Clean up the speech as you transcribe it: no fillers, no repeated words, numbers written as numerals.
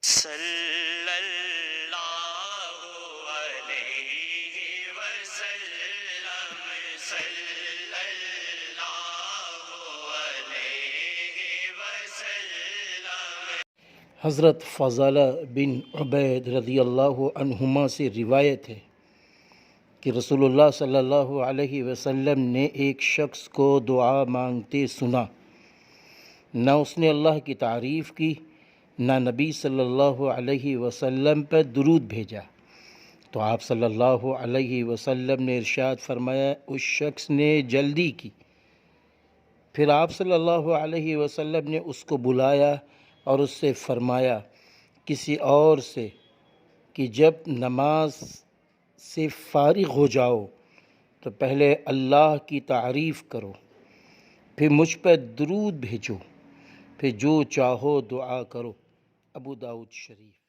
صلی اللہ علیہ وسلم، صلی اللہ علیہ وسلم۔ حضرت فضالہ بن عبید رضی اللہ عنہما سے روایت ہے کہ رسول اللہ صلی اللہ علیہ وسلم نے ایک شخص کو دعا مانگتے سنا، نہ اس نے اللہ کی تعریف کی، نہ نبی صلی اللہ علیہ وسلم پر درود بھیجا، تو آپ صلی اللہ علیہ وسلم نے ارشاد فرمایا اس شخص نے جلدی کی۔ پھر آپ صلی اللہ علیہ وسلم نے اس کو بلایا اور اس سے فرمایا کسی اور سے کہ جب نماز سے فارغ ہو جاؤ تو پہلے اللہ کی تعریف کرو، پھر مجھ پر درود بھیجو، پھر جو چاہو دعا کرو۔ ابو داؤد شریف۔